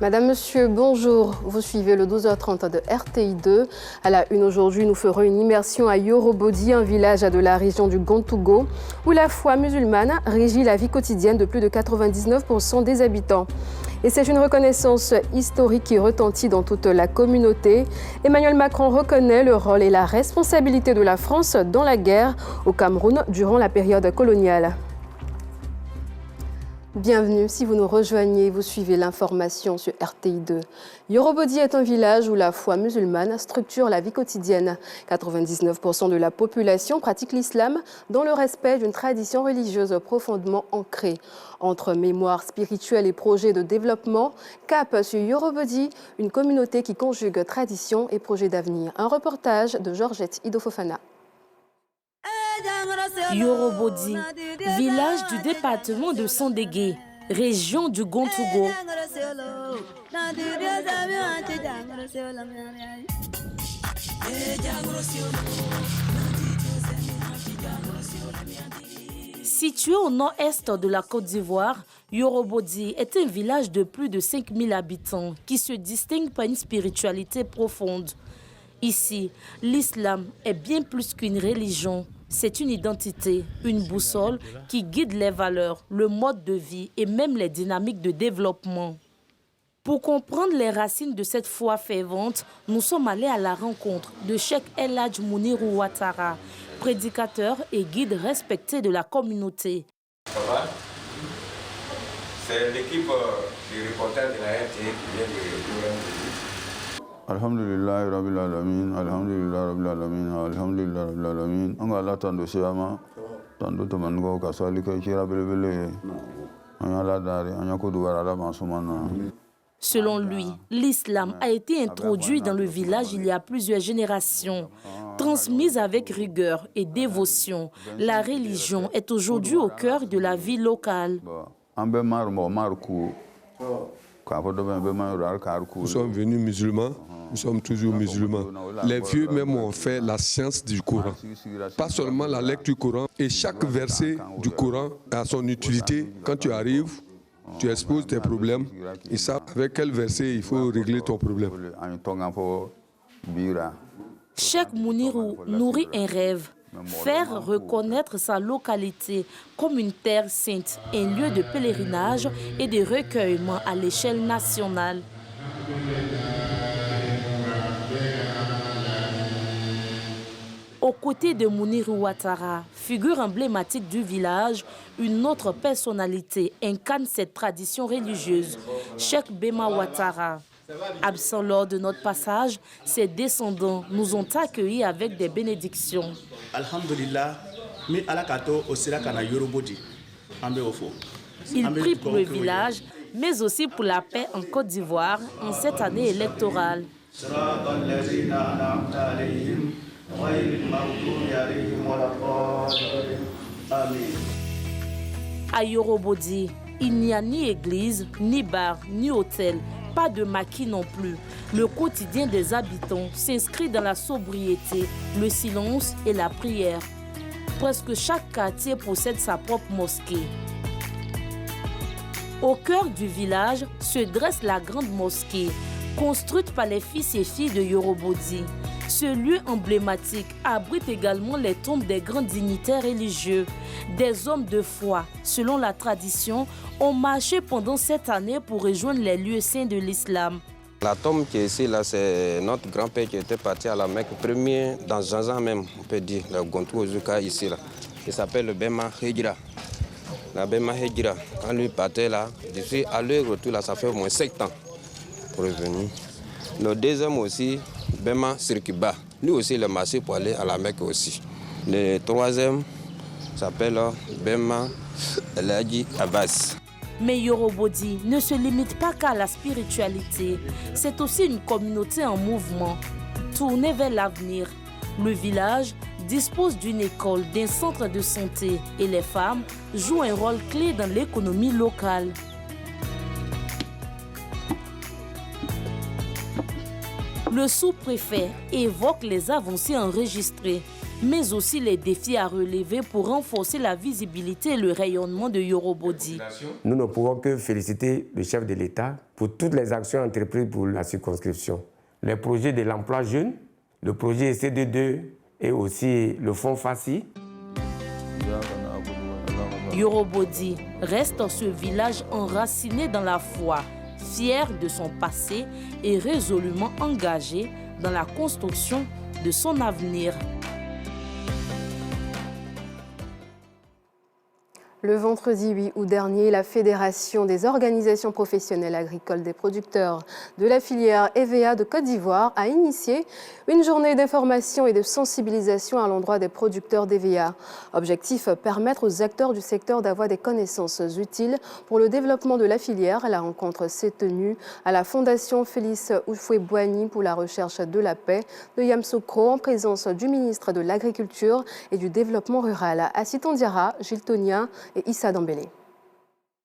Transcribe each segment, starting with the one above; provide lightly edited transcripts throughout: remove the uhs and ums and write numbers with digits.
Madame, Monsieur, bonjour. Vous suivez le 12h30 de RTI2. À la une aujourd'hui, nous ferons une immersion à Yorobodi, un village de la région du Gontougo, où la foi musulmane régit la vie quotidienne de plus de 99% des habitants. Et c'est une reconnaissance historique qui retentit dans toute la communauté. Emmanuel Macron reconnaît le rôle et la responsabilité de la France dans la guerre au Cameroun durant la période coloniale. Bienvenue, si vous nous rejoignez, vous suivez l'information sur RTI2. Yorobodi est un village où la foi musulmane structure la vie quotidienne. 99% de la population pratique l'islam dans le respect d'une tradition religieuse profondément ancrée. Entre mémoire spirituelle et projets de développement, cap sur Yorobodi, une communauté qui conjugue tradition et projets d'avenir. Un reportage de Georgette Idofofana. Yorobodi, village du département de Sandégué, région du Gontougo. Situé au nord-est de la Côte d'Ivoire, Yorobodi est un village de plus de 5000 habitants qui se distingue par une spiritualité profonde. Ici, l'islam est bien plus qu'une religion. C'est une identité, une boussole qui guide les valeurs, le mode de vie et même les dynamiques de développement. Pour comprendre les racines de cette foi fervente, nous sommes allés à la rencontre de Cheikh El Hadj Mounirou Ouattara, prédicateur et guide respecté de la communauté. Ça va? C'est l'équipe des reporters de la RT qui vient de Alhamdulillah Rabbil Alamin, Alhamdulillah Rabbil Alamin, Alhamdulillah Rabbil Alamin. On va l'attendre chez Ama, tando tomango kasali kachira belebele. On a la dari, on a kodouara la mansumana. Selon lui, l'islam a été introduit dans le village il y a plusieurs générations. Transmise avec rigueur et dévotion, la religion est aujourd'hui au cœur de la vie locale. Nous sommes venus musulmans, nous sommes toujours musulmans. Les vieux même ont fait la science du Coran. Pas seulement la lecture du Coran, et chaque verset du Coran a son utilité. Quand tu arrives, tu exposes tes problèmes, ils savent avec quel verset il faut régler ton problème. Cheikh Mounirou nourrit un rêve, faire reconnaître sa localité comme une terre sainte, un lieu de pèlerinage et de recueillement à l'échelle nationale. Aux côtés de Mounirou Ouattara, figure emblématique du village, une autre personnalité incarne cette tradition religieuse, Cheikh Bema Ouattara. Absent lors de notre passage, ses descendants nous ont accueillis avec des bénédictions. Alhamdulillah, mi alakato osira kana Yorobodi. Il prie pour le village, mais aussi pour la paix en Côte d'Ivoire en cette année électorale. À Yorobodi, il n'y a ni église, ni bar, ni hôtel. Pas de maquis non plus. Le quotidien des habitants s'inscrit dans la sobriété, le silence et la prière. Presque chaque quartier possède sa propre mosquée. Au cœur du village se dresse la grande mosquée, construite par les fils et filles de Yorobodi. Ce lieu emblématique abrite également les tombes des grands dignitaires religieux. Des hommes de foi, selon la tradition, ont marché pendant cette année pour rejoindre les lieux saints de l'islam. La tombe qui est ici, là, c'est notre grand-père qui était parti à la Mecque, premier dans Zanzan même, on peut dire, le Gontougo Zuka ici. Là. Il s'appelle le Bema Hedjira. La Bema Hedjira, quand lui partait là, je suis allé retour là, ça fait au moins 7 ans pour revenir. Le deuxième aussi, Bema Sirkiba, lui aussi il est marché pour aller à la Mecque aussi. Le troisième s'appelle Bema El Hadji Abbas. Mais Yorobodi ne se limite pas qu'à la spiritualité. C'est aussi une communauté en mouvement, tournée vers l'avenir. Le village dispose d'une école, d'un centre de santé et les femmes jouent un rôle clé dans l'économie locale. Le sous-préfet évoque les avancées enregistrées. mais aussi les défis à relever pour renforcer la visibilité et le rayonnement de Yorobodi. Nous ne pouvons que féliciter le chef de l'État pour toutes les actions entreprises pour la circonscription. Les projets de l'emploi jeune, le projet CD2 et aussi le fonds FACI. Yorobodi reste ce village enraciné dans la foi, fier de son passé et résolument engagé dans la construction de son avenir. Le vendredi 8 août dernier, la Fédération des organisations professionnelles agricoles des producteurs de la filière EVA de Côte d'Ivoire a initié une journée d'information et de sensibilisation à l'endroit des producteurs d'EVA. Objectif, permettre aux acteurs du secteur d'avoir des connaissances utiles pour le développement de la filière. La rencontre s'est tenue à la Fondation Félix Houphouët-Boigny pour la recherche de la paix de Yamoussoukro en présence du ministre de l'Agriculture et du Développement rural. Assiton Diarra, Gilles Tonien et Issa Dambélé.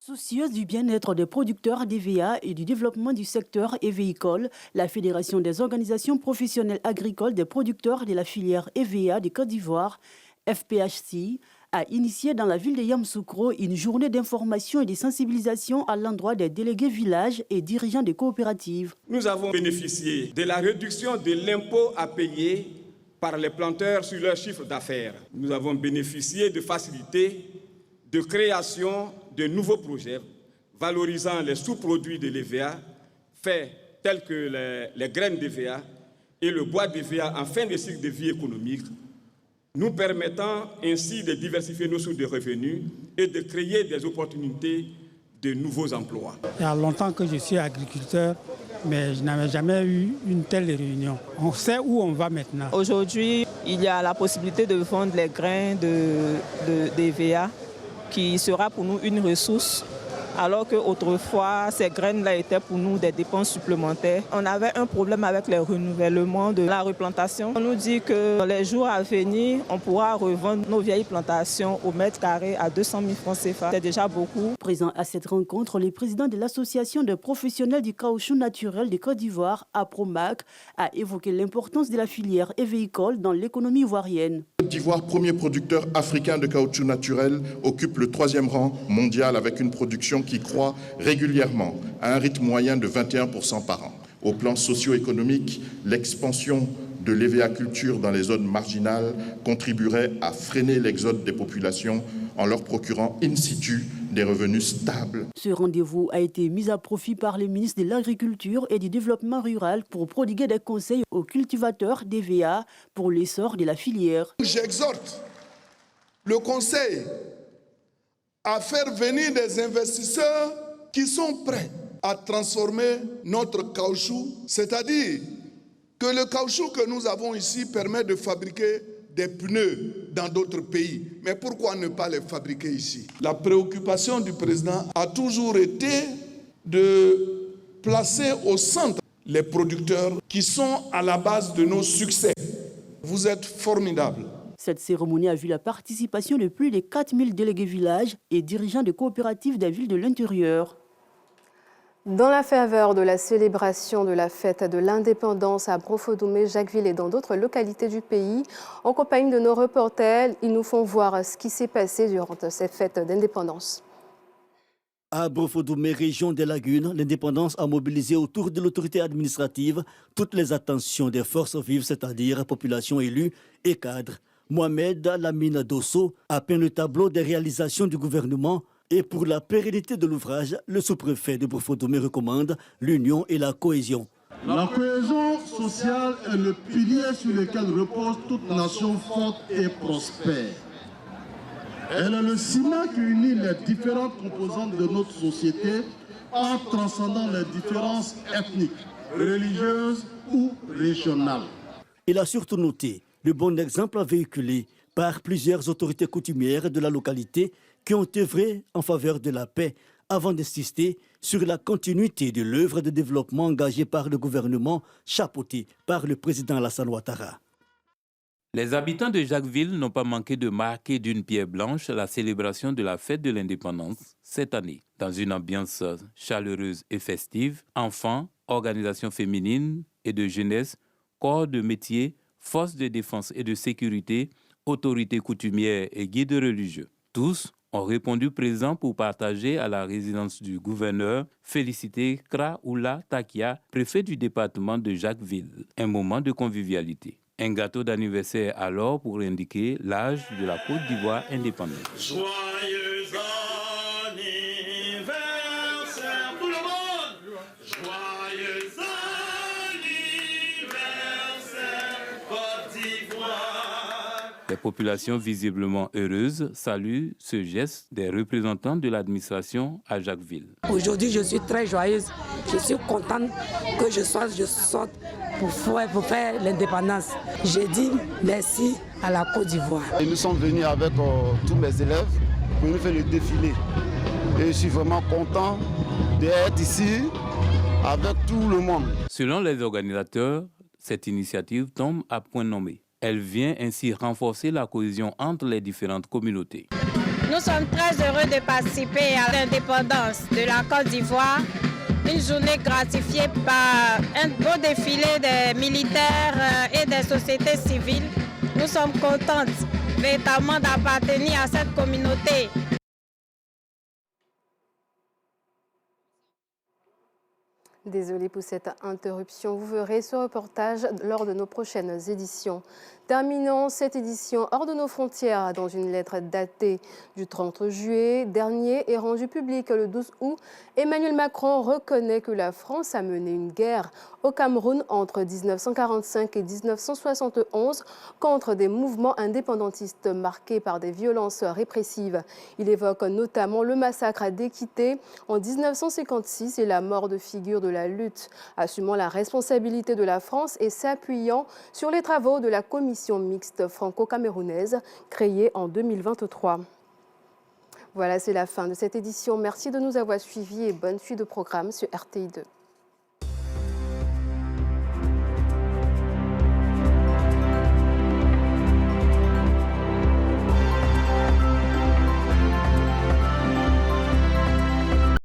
Soucieuse du bien-être des producteurs d'EVA et du développement du secteur évéicole, la Fédération des organisations professionnelles agricoles des producteurs de la filière EVA de Côte d'Ivoire, FPHC, a initié dans la ville de Yamoussoukro une journée d'information et de sensibilisation à l'endroit des délégués villages et dirigeants des coopératives. Nous avons bénéficié de la réduction de l'impôt à payer par les planteurs sur leur chiffre d'affaires. Nous avons bénéficié de facilités de création de nouveaux projets valorisant les sous-produits de l'EVA, faits tels que les graines d'EVA et le bois d'EVA en fin de cycle de vie économique, nous permettant ainsi de diversifier nos sources de revenus et de créer des opportunités de nouveaux emplois. Il y a longtemps que je suis agriculteur, mais je n'avais jamais eu une telle réunion. On sait où on va maintenant. Aujourd'hui, il y a la possibilité de vendre les grains d'EVA, qui sera pour nous une ressource, alors qu'autrefois, ces graines-là étaient pour nous des dépenses supplémentaires. On avait un problème avec les renouvellements de la replantation. On nous dit que dans les jours à venir, on pourra revendre nos vieilles plantations au mètre carré à 200 000 francs CFA. C'est déjà beaucoup. Présent à cette rencontre, le président de l'Association des professionnels du caoutchouc naturel de Côte d'Ivoire, APROMAC, a évoqué l'importance de la filière évéicole dans l'économie ivoirienne. Côte d'Ivoire, premier producteur africain de caoutchouc naturel, occupe le 3e rang mondial avec une production qui croît régulièrement à un rythme moyen de 21% par an. Au plan socio-économique, l'expansion de l'EVA culture dans les zones marginales contribuerait à freiner l'exode des populations en leur procurant in situ des revenus stables. Ce rendez-vous a été mis à profit par le ministre de l'Agriculture et du Développement rural pour prodiguer des conseils aux cultivateurs d'EVA pour l'essor de la filière. J'exhorte le Conseil à faire venir des investisseurs qui sont prêts à transformer notre caoutchouc, c'est-à-dire que le caoutchouc que nous avons ici permet de fabriquer des pneus dans d'autres pays. Mais pourquoi ne pas les fabriquer ici? La préoccupation du président a toujours été de placer au centre les producteurs qui sont à la base de nos succès. Vous êtes formidables. Cette cérémonie a vu la participation de plus de 4000 délégués villages et dirigeants de coopératives des villes de l'intérieur. Dans la faveur de la célébration de la fête de l'indépendance à Brofo-Doumé, Jacquesville et dans d'autres localités du pays, en compagnie de nos reporters, ils nous font voir ce qui s'est passé durant cette fête d'indépendance. À Brofo-Doumé, région des Lagunes, l'indépendance a mobilisé autour de l'autorité administrative toutes les attentions des forces vives, c'est-à-dire population élue et cadres. Mohamed Lamine Dosso a peint le tableau des réalisations du gouvernement et pour la pérennité de l'ouvrage, le sous-préfet de Brofo-Doumé recommande l'union et la cohésion. La cohésion sociale est le pilier sur lequel repose toute nation forte et prospère. Elle est le ciment qui unit les différentes composantes de notre société en transcendant les différences ethniques, religieuses ou régionales. Il a surtout noté le bon exemple véhiculé par plusieurs autorités coutumières de la localité qui ont œuvré en faveur de la paix avant d'insister sur la continuité de l'œuvre de développement engagée par le gouvernement, chapeauté par le président Alassane Ouattara. Les habitants de Jacquesville n'ont pas manqué de marquer d'une pierre blanche la célébration de la fête de l'indépendance cette année. Dans une ambiance chaleureuse et festive, enfants, organisations féminines et de jeunesse, corps de métier, forces de défense et de sécurité autorités coutumières et guides religieux. Tous ont répondu présents pour partager à la résidence du gouverneur féliciter Kra Oula Takia, préfet du département de Jacquesville. Un moment de convivialité. Un gâteau d'anniversaire alors pour indiquer l'âge de la Côte d'Ivoire indépendante. Joyeux anniversaire tout le monde! Joyeux anniversaire Côte d'Ivoire! Les populations visiblement heureuses saluent ce geste des représentants de l'administration à Jacquesville. Aujourd'hui, je suis très joyeuse. Je suis contente que je sorte pour faire l'indépendance. J'ai dit merci à la Côte d'Ivoire. Et nous sommes venus avec tous mes élèves pour nous faire le défilé. Et je suis vraiment content d'être ici avec tout le monde. Selon les organisateurs, cette initiative tombe à point nommé. Elle vient ainsi renforcer la cohésion entre les différentes communautés. Nous sommes très heureux de participer à l'indépendance de la Côte d'Ivoire. Une journée gratifiée par un beau défilé des militaires et des sociétés civiles. Nous sommes contentes véritablement d'appartenir à cette communauté. Désolée pour cette interruption. Vous verrez ce reportage lors de nos prochaines éditions. Terminons cette édition hors de nos frontières dans une lettre datée du 30 juillet dernier et rendue publique le 12 août. Emmanuel Macron reconnaît que la France a mené une guerre au Cameroun entre 1945 et 1971 contre des mouvements indépendantistes marqués par des violences répressives. Il évoque notamment le massacre d'Équité en 1956 et la mort de figures de la lutte, assumant la responsabilité de la France et s'appuyant sur les travaux de la commission mixte franco-camerounaise créée en 2023. Voilà, c'est la fin de cette édition. Merci de nous avoir suivis et bonne suite de programme sur RTI2.